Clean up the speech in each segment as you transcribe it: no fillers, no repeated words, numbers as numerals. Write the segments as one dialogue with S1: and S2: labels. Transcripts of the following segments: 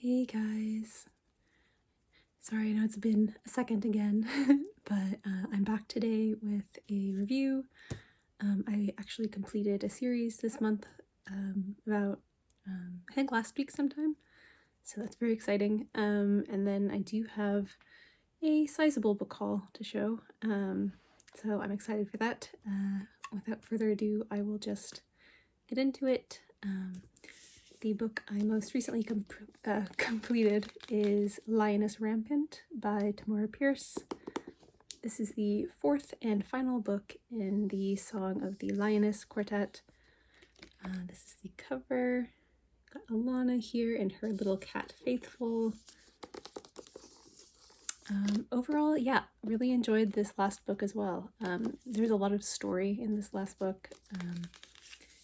S1: Hey guys, sorry I know it's been a second again, but I'm back today with a review. I actually completed a series this month about, I think last week sometime, so that's very exciting. And then I do have a sizable book haul to show, so I'm excited for that. Without further ado, I will just get into it. The book I most recently completed is Lioness Rampant by Tamora Pierce. This is the fourth and final book in the Song of the Lioness Quartet. This is the cover. Got Alana here and her little cat Faithful. Overall, yeah, really enjoyed this last book as well. There's a lot of story in this last book.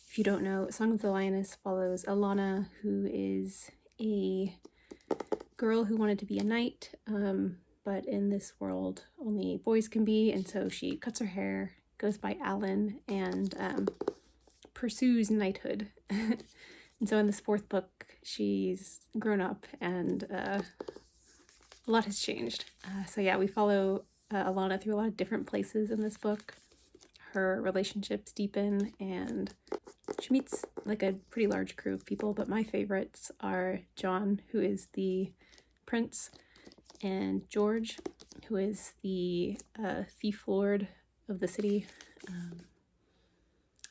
S1: If you don't know, Song of the Lioness follows Alana, who is a girl who wanted to be a knight, but in this world only boys can be, and so she cuts her hair, goes by Alan, and pursues knighthood. And so in this fourth book, she's grown up and a lot has changed. So yeah, we follow Alana through a lot of different places in this book. Her relationships deepen and she meets like a pretty large crew of people, but my favorites are John, who is the prince, and George, who is the thief lord of the city.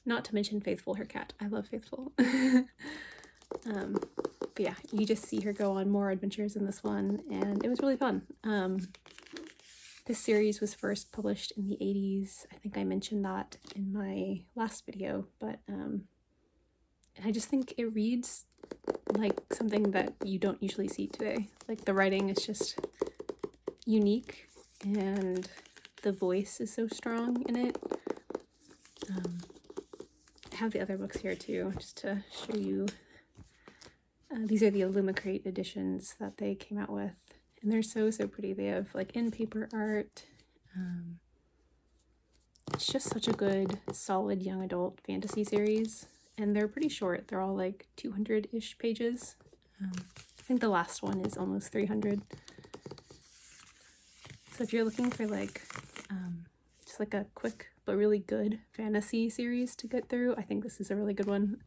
S1: Not to mention Faithful, her cat. I love Faithful. But yeah, you just see her go on more adventures in this one, and it was really fun. This series was first published in the 80s. I think I mentioned that in my last video, but I just think it reads like something that you don't usually see today. Like the writing is just unique and the voice is so strong in it. I have the other books here too, just to show you. These are the Illumicrate editions that they came out with, and they're so pretty. They have like in paper art. It's just such a good, solid young adult fantasy series, and they're pretty short. They're all like 200-ish pages. I think the last one is almost 300. So if you're looking for like just like a quick but really good fantasy series to get through, I think this is a really good one.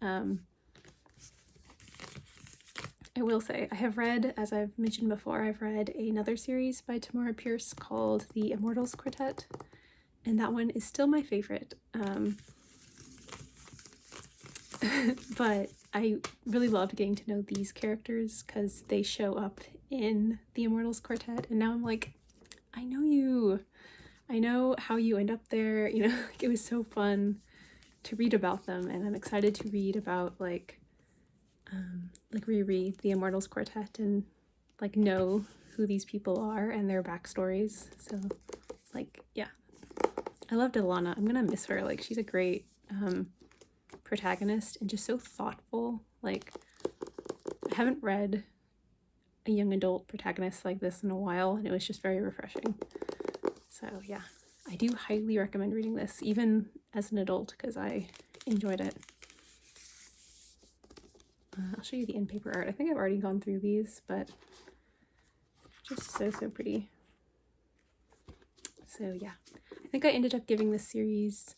S1: I will say, I have read, as I've mentioned before, I've read another series by Tamora Pierce called The Immortals Quartet, and that one is still my favorite. But I really loved getting to know these characters because they show up in The Immortals Quartet, and now I'm like, I know you. I know how you end up there, you know. It was so fun to read about them, and I'm excited to read about like reread the Immortals Quartet and like know who these people are and their backstories. So like, yeah, I loved Alana. I'm gonna miss her. Like, she's a great protagonist and just so thoughtful. Like, I haven't read a young adult protagonist like this in a while, and it was just very refreshing. So yeah, I do highly recommend reading this, even as an adult, because I enjoyed it. I'll show you the in-paper art. I think I've already gone through these, but just so pretty. So yeah, I think I ended up giving this series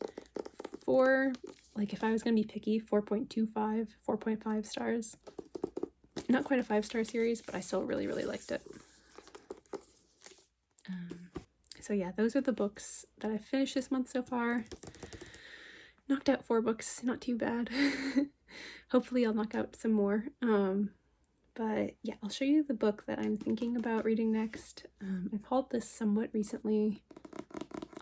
S1: 4, like if I was going to be picky, 4.25, 4.5 stars. Not quite a 5-star series, but I still really liked it. So yeah, those are the books that I've finished this month so far. Knocked out 4 books, not too bad. Hopefully I'll knock out some more. But yeah, I'll show you the book that I'm thinking about reading next. I've hauled this somewhat recently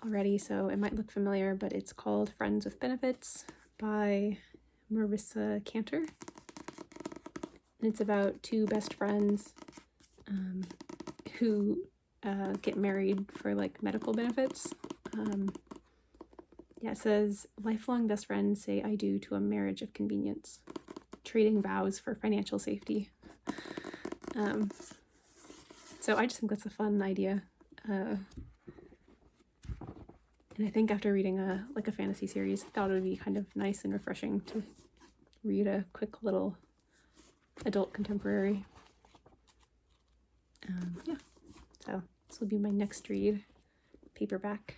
S1: already, so it might look familiar, but it's called Friends with Benefits by Marissa Cantor. And it's about 2 best friends who get married for like medical benefits. Yeah, it says, lifelong best friends say I do to a marriage of convenience, trading vows for financial safety. So I just think that's a fun idea. And I think after reading a fantasy series, I thought it would be kind of nice and refreshing to read a quick little adult contemporary. Yeah, so this will be my next read, paperback.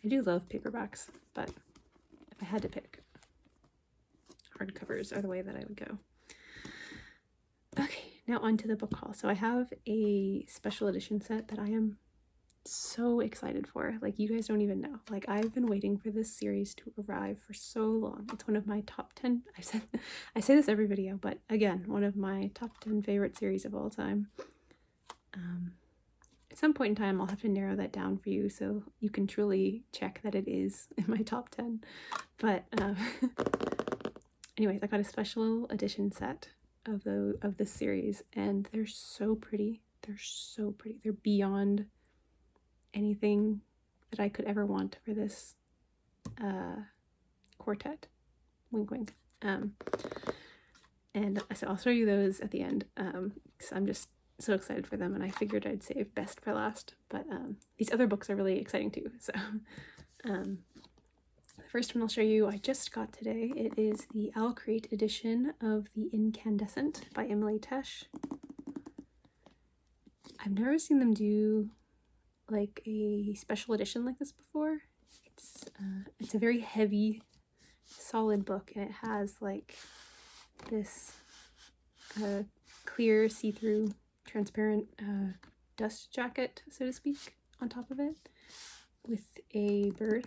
S1: I do love paperbacks, but if I had to pick, hardcovers are the way that I would go. Okay, now on to the book haul. So I have a special edition set that I am so excited for. Like, you guys don't even know. Like, I've been waiting for this series to arrive for so long. It's one of my top 10. I say this every video, but again, one of my top 10 favorite series of all time. At some point in time, I'll have to narrow that down for you so you can truly check that it is in my top 10. But anyways, I got a special edition set of this series, and they're so pretty. They're so pretty. They're beyond anything that I could ever want for this quartet. Wink, wink. And so I'll show you those at the end, because I'm just so excited for them, and I figured I'd save best for last. But these other books are really exciting too. So the first one I'll show you I just got today. It is the OwlCrate edition of The Incandescent by Emily Tesh. I've never seen them do like a special edition like this before. It's a very heavy, solid book, and it has like this clear, see-through, transparent dust jacket, so to speak, on top of it with a bird.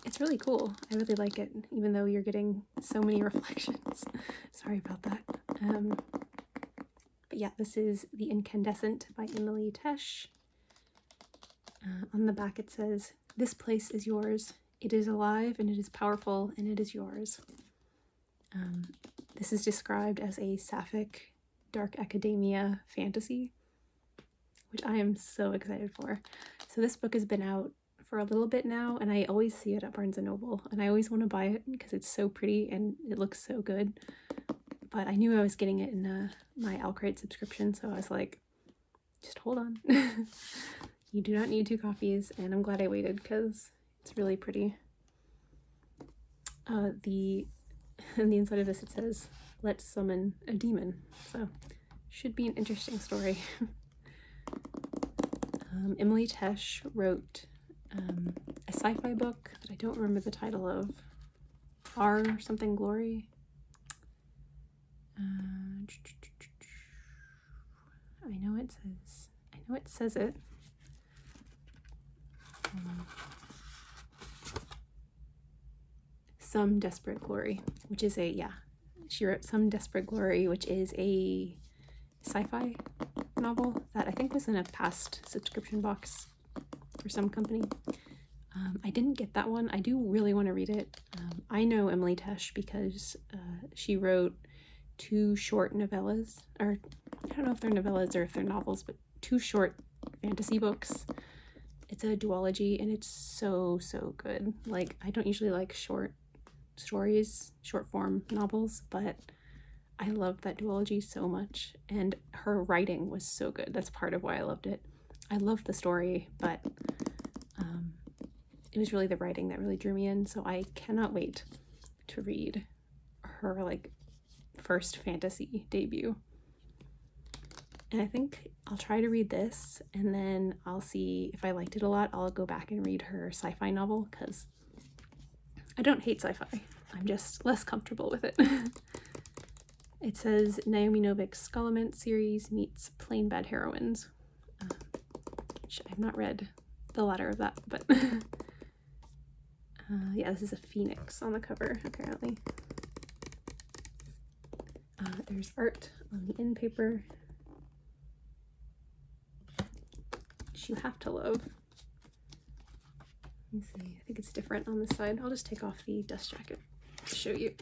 S1: It's really cool. I really like it, even though you're getting so many reflections. Sorry about that. But yeah, this is The Incandescent by Emily Tesh. On the back it says, "This place is yours. It is alive and it is powerful and it is yours." This is described as a sapphic, dark academia fantasy, which I am so excited for. So this book has been out for a little bit now, and I always see it at Barnes & Noble, and I always want to buy it because it's so pretty and it looks so good. But I knew I was getting it in my OwlCrate subscription, so I was like, just hold on. You do not need 2 copies, and I'm glad I waited because it's really pretty. On the inside of this it says, "Let's summon a demon," so should be an interesting story. Emily Tesh wrote a sci-fi book that I don't remember the title of. R something Glory. I know it says it. Some Desperate Glory, which is she wrote Some Desperate Glory, which is a sci-fi novel that I think was in a past subscription box for some company. I didn't get that one. I do really want to read it. I know Emily Tesh because she wrote 2 short novellas, or I don't know if they're novellas or if they're novels, but 2 short fantasy books. It's a duology, and it's so good. Like, I don't usually like short stories, short form novels, but I loved that duology so much, and her writing was so good. That's part of why I loved it. I loved the story, but it was really the writing that really drew me in, so I cannot wait to read her like first fantasy debut. And I think I'll try to read this, and then I'll see if I liked it a lot. I'll go back and read her sci-fi novel, because I don't hate sci-fi. I'm just less comfortable with it. It says Naomi Novik's Skullament series meets Plain Bad Heroines, which I've not read the latter of that, but yeah, this is a phoenix on the cover, apparently. There's art on the end paper, which you have to love. Let me see, I think it's different on this side. I'll just take off the dust jacket to show you.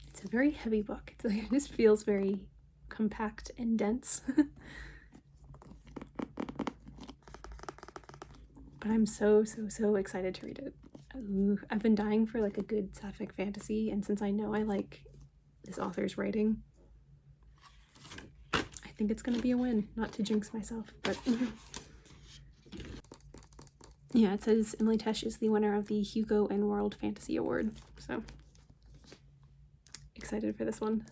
S1: It's a very heavy book. It just feels very compact and dense. But but I'm so excited to read it. Ooh, I've been dying for like a good sapphic fantasy, and since I know I like this author's writing, I think it's gonna be a win. Not to jinx myself, but yeah, it says Emily Tesh is the winner of the Hugo and World Fantasy Award, so excited for this one.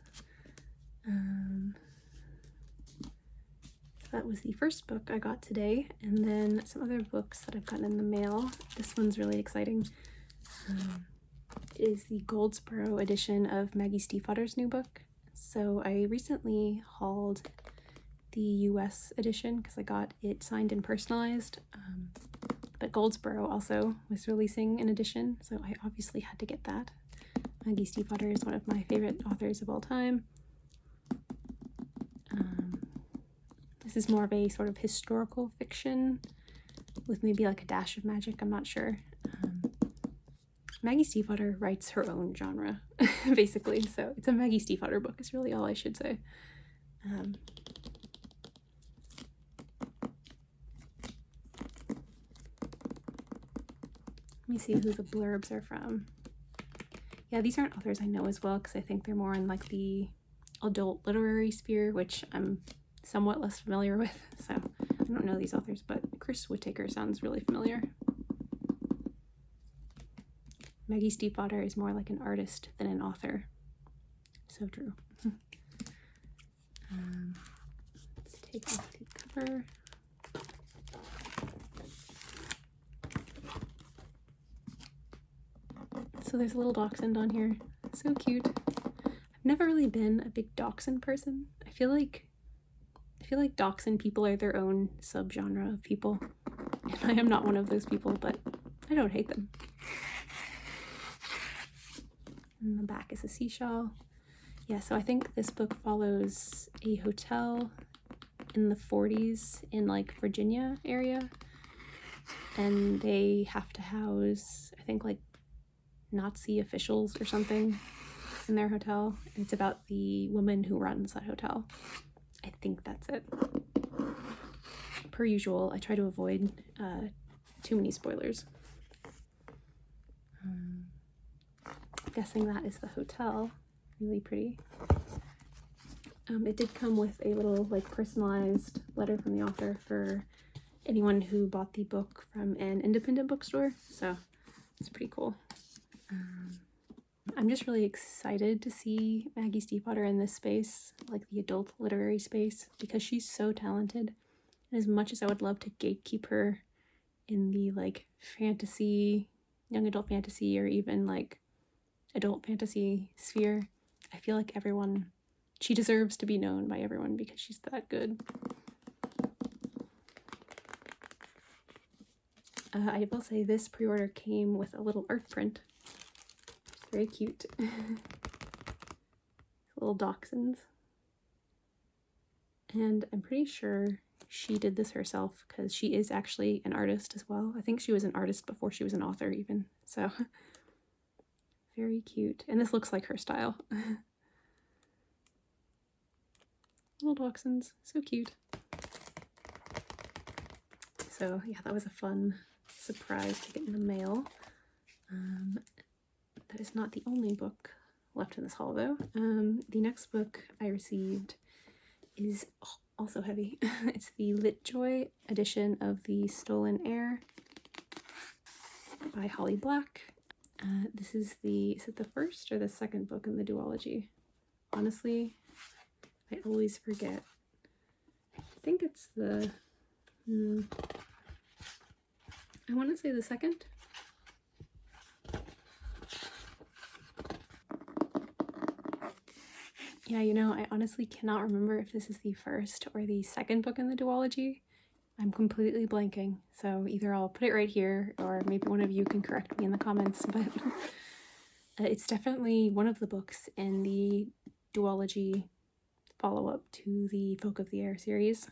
S1: That was the first book I got today, and then some other books that I've gotten in the mail. This one's really exciting. It is the Goldsboro edition of Maggie Stiefvater's new book. So I recently hauled the US edition because I got it signed and personalized, but Goldsboro also was releasing an edition, so I obviously had to get that. Maggie Stiefvater is one of my favorite authors of all time. This is more of a sort of historical fiction with maybe like a dash of magic, I'm not sure. Maggie Stiefvater writes her own genre, basically, so it's a Maggie Stiefvater book is really all I should say. Let me see who the blurbs are from. Yeah, these aren't authors I know as well because I think they're more in like the adult literary sphere, which I'm somewhat less familiar with, so I don't know these authors, but Chris Whittaker sounds really familiar. Maggie Stiefvater is more like an artist than an author. So true. Let's take off the cover. So there's a little dachshund on here. So cute. I've never really been a big dachshund person. I feel like dachshund people are their own subgenre of people. And I am not one of those people, but I don't hate them. And the back is a seashell. Yeah, so I think this book follows a hotel in the 40s in like Virginia area. And they have to house, I think, like Nazi officials or something in their hotel. And it's about the woman who runs that hotel. I think that's it. Per usual, I try to avoid too many spoilers. Guessing that is the hotel. Really pretty. It did come with a little like personalized letter from the author for anyone who bought the book from an independent bookstore, so it's pretty cool. I'm just really excited to see Maggie Stiefvater in this space, like the adult literary space, because she's so talented. And as much as I would love to gatekeep her in the like fantasy, young adult fantasy, or even like adult fantasy sphere, I feel like she deserves to be known by everyone because she's that good. I will say this pre-order came with a little art print. It's very cute. Little dachshunds. And I'm pretty sure she did this herself because she is actually an artist as well. I think she was an artist before she was an author even, so very cute. And this looks like her style. Little dachshunds, so cute. So yeah, that was a fun surprise to get in the mail. That is not the only book left in this haul though. The next book I received is also heavy. It's the Litjoy edition of The Stolen Heir by Holly Black. This is is it the first or the second book in the duology? Honestly, I always forget. I think it's the, I want to say the second. Yeah, you know, I honestly cannot remember if this is the first or the second book in the duology. I'm completely blanking, so either I'll put it right here or maybe one of you can correct me in the comments, but it's definitely one of the books in the duology follow-up to the Folk of the Air series.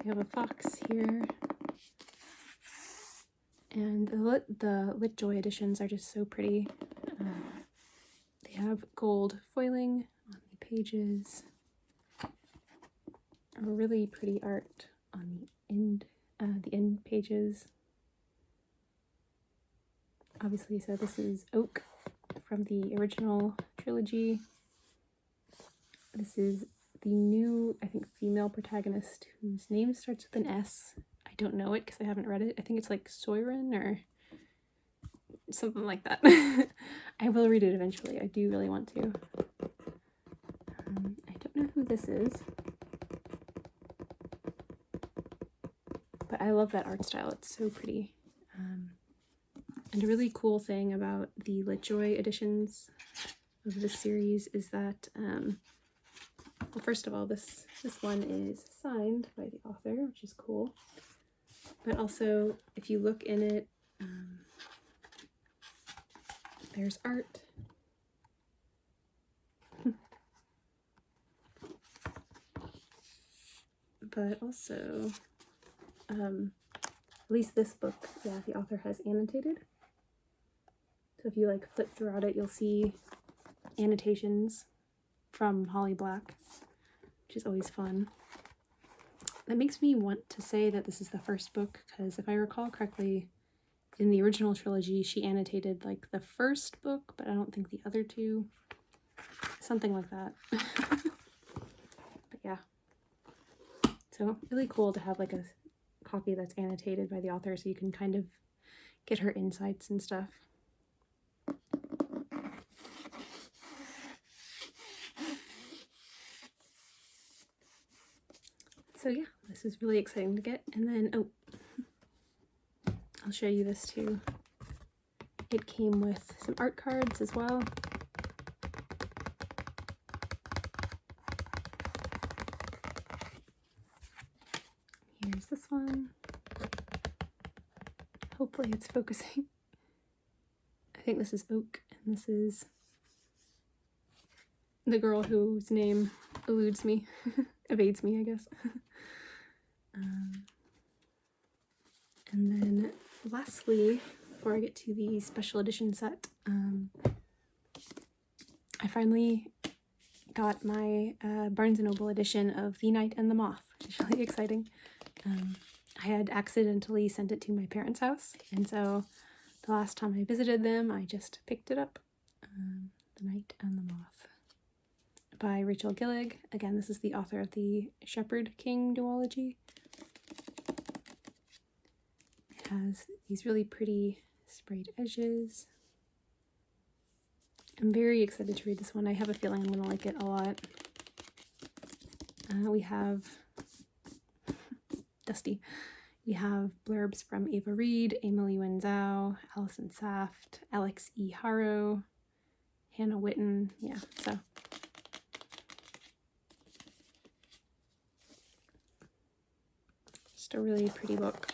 S1: We have a fox here, and the Litjoy editions are just so pretty. They have gold foiling on the pages, a really pretty art on the end pages. obviously. So this is Oak from the original trilogy. This is the new, I think, female protagonist whose name starts with an S. I don't know it because I haven't read it. I think it's like Soirin or something like that. I will read it eventually. I do really want to. I don't know who this is, but I love that art style. It's so pretty. And a really cool thing about the LitJoy editions of this series is that, well, first of all, this one is signed by the author, which is cool. But also, if you look in it, there's art. But also, at least this book, yeah, the author has annotated. So if you like flip throughout it, you'll see annotations from Holly Black, which is always fun. That makes me want to say that this is the first book, because if I recall correctly, in the original trilogy, she annotated like the first book, but I don't think the other two. Something like that. But yeah. So really cool to have like a copy that's annotated by the author so you can kind of get her insights and stuff. So yeah, this is really exciting to get. And then, oh, I'll show you this too. It came with some art cards as well. Here's this one. Hopefully it's focusing. I think this is Oak, and this is the girl whose name eludes me, evades me, I guess. And then lastly, before I get to the special edition set, I finally got my Barnes & Noble edition of The Night and the Moth, which is really exciting. I had accidentally sent it to my parents' house, and so the last time I visited them, I just picked it up. The Night and the Moth by Rachel Gillig. Again, this is the author of the Shepherd King duology. It has these really pretty sprayed edges. I'm very excited to read this one. I have a feeling I'm going to like it a lot. We have Dusty. We have blurbs from Ava Reed, Emily Wenzel, Allison Saft, Alex E. Harrow, Hannah Witten. Yeah, so just a really pretty book.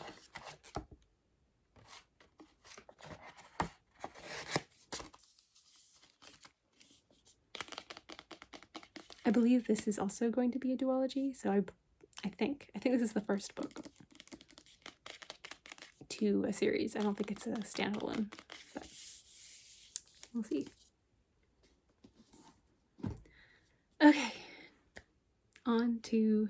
S1: I believe this is also going to be a duology, so I think this is the first book to a series. I don't think it's a standalone, but we'll see. Okay, on to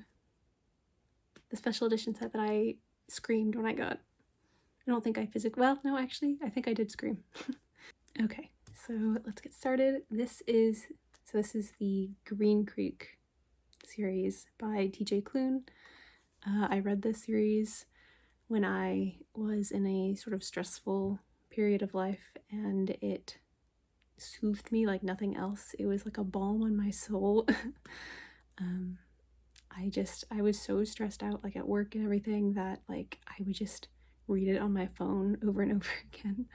S1: the special edition set that I screamed when I got. I don't think I well, no, actually, I think I did scream. Okay, so let's get started. This is the Green Creek series by TJ Klune. I read this series when I was in a sort of stressful period of life, and it soothed me like nothing else. It was like a balm on my soul. I was so stressed out, like at work and everything, that like I would just read it on my phone over and over again.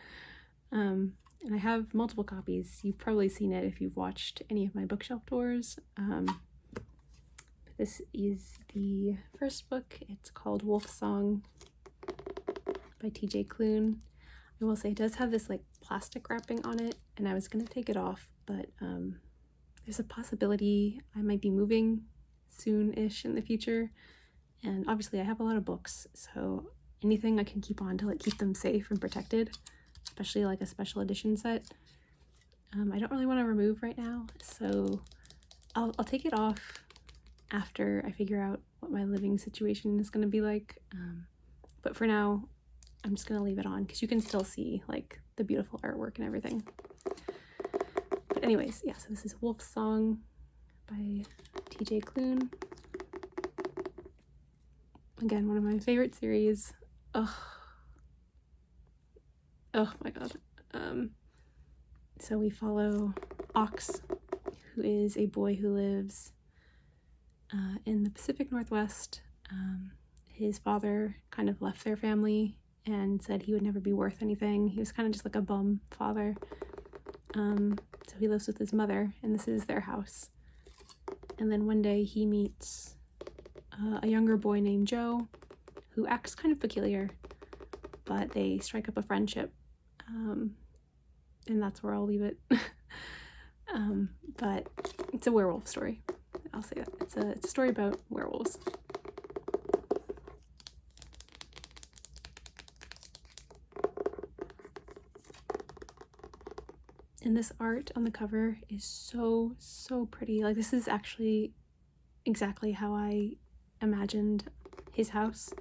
S1: And I have multiple copies. You've probably seen it if you've watched any of my bookshelf tours. This is the first book. It's called Wolf Song by TJ Klune. I will say it does have this like plastic wrapping on it, and I was going to take it off, but there's a possibility I might be moving soon-ish in the future, and obviously I have a lot of books, so anything I can keep on to like keep them safe and protected, especially like a special edition set, I don't really want to remove right now, so I'll take it off after I figure out what my living situation is going to be like, but for now I'm just gonna leave it on because you can still see like the beautiful artwork and everything. But anyways, yeah, so this is Wolf Song by TJ Klune. Again, one of my favorite series. Oh my god. So we follow Ox, who is a boy who lives in the Pacific Northwest. His father kind of left their family and said he would never be worth anything. He was kind of just like a bum father. So he lives with his mother, and this is their house. And then one day he meets a younger boy named Joe, who acts kind of peculiar, but they strike up a friendship. And that's where I'll leave it. But it's a werewolf story. I'll say that. It's a story about werewolves. And this art on the cover is so, so pretty. Like, this is actually exactly how I imagined his house.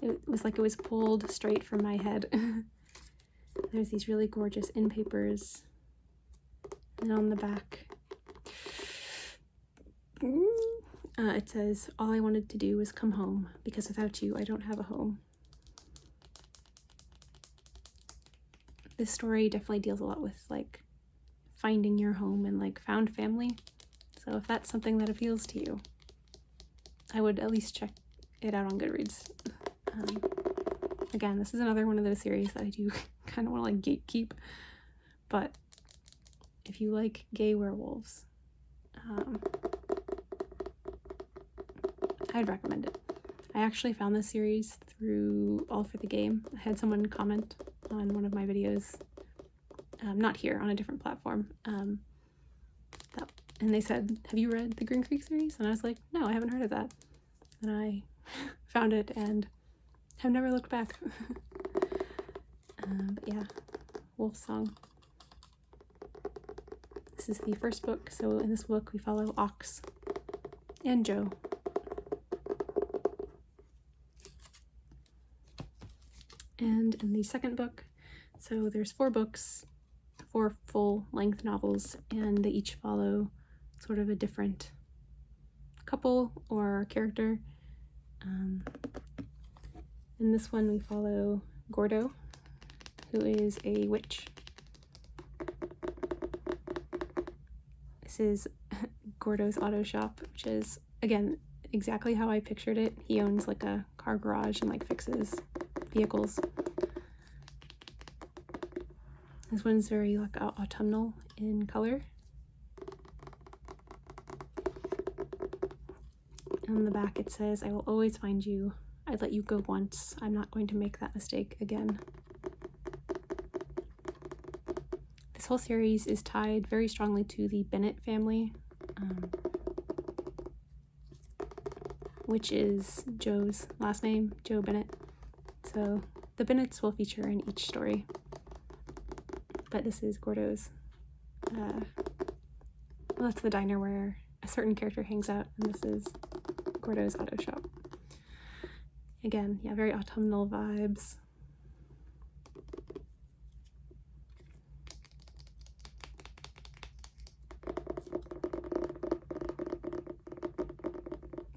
S1: It was like it was pulled straight from my head. There's these really gorgeous in papers. And on the back, it says, "All I wanted to do was come home, because without you, I don't have a home." This story definitely deals a lot with like finding your home and like found family. So if that's something that appeals to you, I would at least check it out on Goodreads. Again, this is another one of those series that I do kind of want to like gatekeep, but if you like gay werewolves, I'd recommend it. I actually found this series through All for the Game. I had someone comment on one of my videos, not here, on a different platform, and they said, "Have you read the Green Creek series?" And I was like, "No, I haven't heard of that." And I found it and have never looked back. But yeah, Wolf Song. This is the first book, so in this book we follow Ox and Joe. And in the second book, so there's 4 books, 4 full-length novels, and they each follow sort of a different couple or character. In this one we follow Gordo, who is a witch. This is Gordo's Auto Shop, which is, again, exactly how I pictured it. He owns like a car garage and like fixes vehicles. This one's very like autumnal in color. On the back it says, "I will always find you. I let you go once. I'm not going to make that mistake again." This whole series is tied very strongly to the Bennett family, which is Joe's last name, Joe Bennett. So the Bennetts will feature in each story. But this is Gordo's, well, that's the diner where a certain character hangs out, and this is Gordo's Auto Shop. Again, yeah, very autumnal vibes.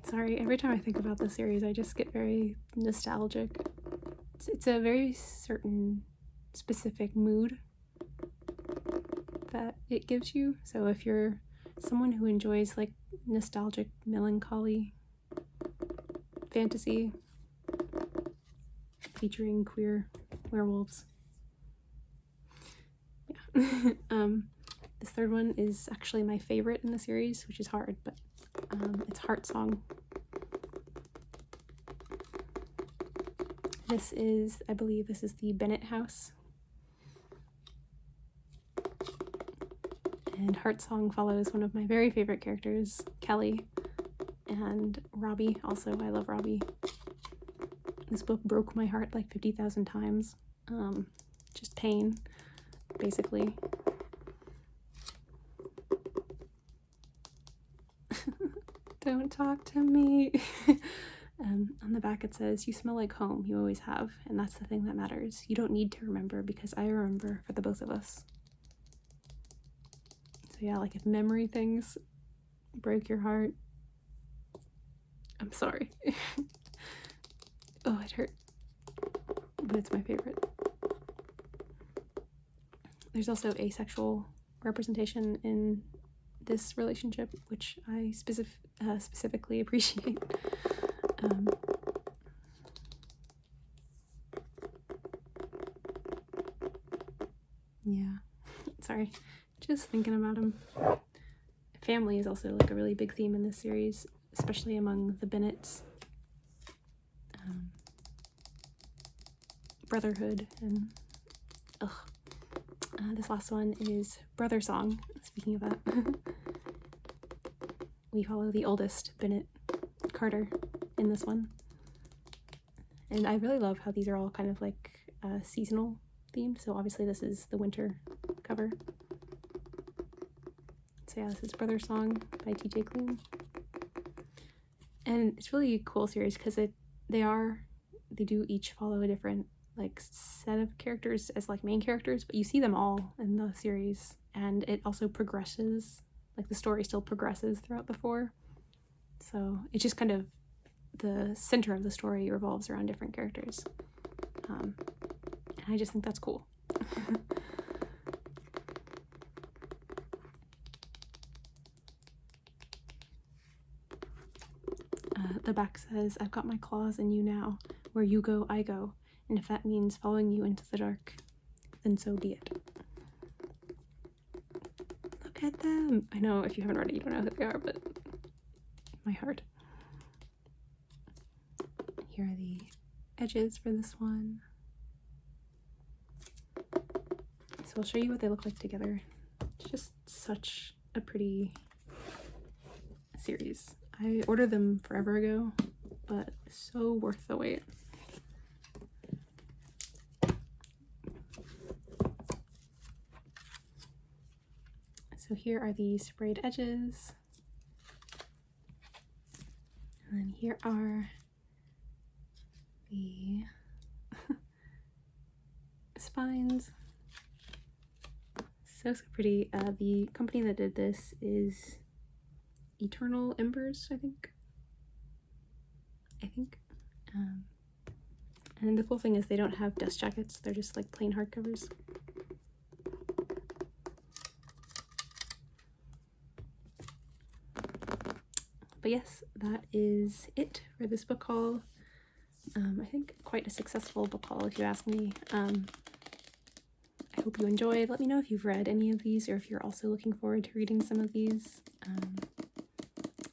S1: Sorry, every time I think about this series, I just get very nostalgic. It's a very certain specific mood that it gives you. So if you're someone who enjoys like nostalgic, melancholy fantasy featuring queer werewolves, yeah. This third one is actually my favorite in the series, which is hard, but it's Heart Song. This is, I believe this is the Bennett house. And Heart Song follows one of my very favorite characters, Kelly, and Robbie. Also, I love Robbie. This book broke my heart like 50,000 times. Just pain, basically. Don't talk to me. On the back it says, "You smell like home, you always have, and that's the thing that matters. You don't need to remember because I remember for the both of us." So yeah, like if memory things break your heart, I'm sorry. Oh, it hurt. But it's my favorite. There's also asexual representation in this relationship, which I specifically appreciate. Yeah, sorry, just thinking about him. Family is also like a really big theme in this series, especially among the Bennets. Brotherhood and this last one is Brother Song. Speaking of that, we follow the oldest Bennett, Carter, in this one. And I really love how these are all kind of like seasonal themed. So obviously this is the winter cover. So yeah, this is Brother Song by TJ Klune. And it's really a cool series because they do each follow a different like set of characters as like main characters, but you see them all in the series, and it also progresses, like the story still progresses throughout the four. So it's just kind of the center of the story revolves around different characters. And I just think that's cool. The back says, "I've got my claws in you now. Where you go, I go. And if that means following you into the dark, then so be it." Look at them. I know if you haven't read it, you don't know who they are, but my heart. Here are the edges for this one. So I'll show you what they look like together. It's just such a pretty series. I ordered them forever ago, but so worth the wait. So here are the sprayed edges. And then here are the spines. So pretty. The company that did this is Eternal Embers, I think. And the cool thing is they don't have dust jackets, they're just like plain hardcovers. But yes, that is it for this book haul. I think quite a successful book haul if you ask me. I hope you enjoyed. Let me know if you've read any of these or if you're also looking forward to reading some of these.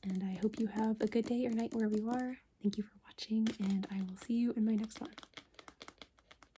S1: And I hope you have a good day or night wherever you are. Thank you for watching, and I will see you in my next one.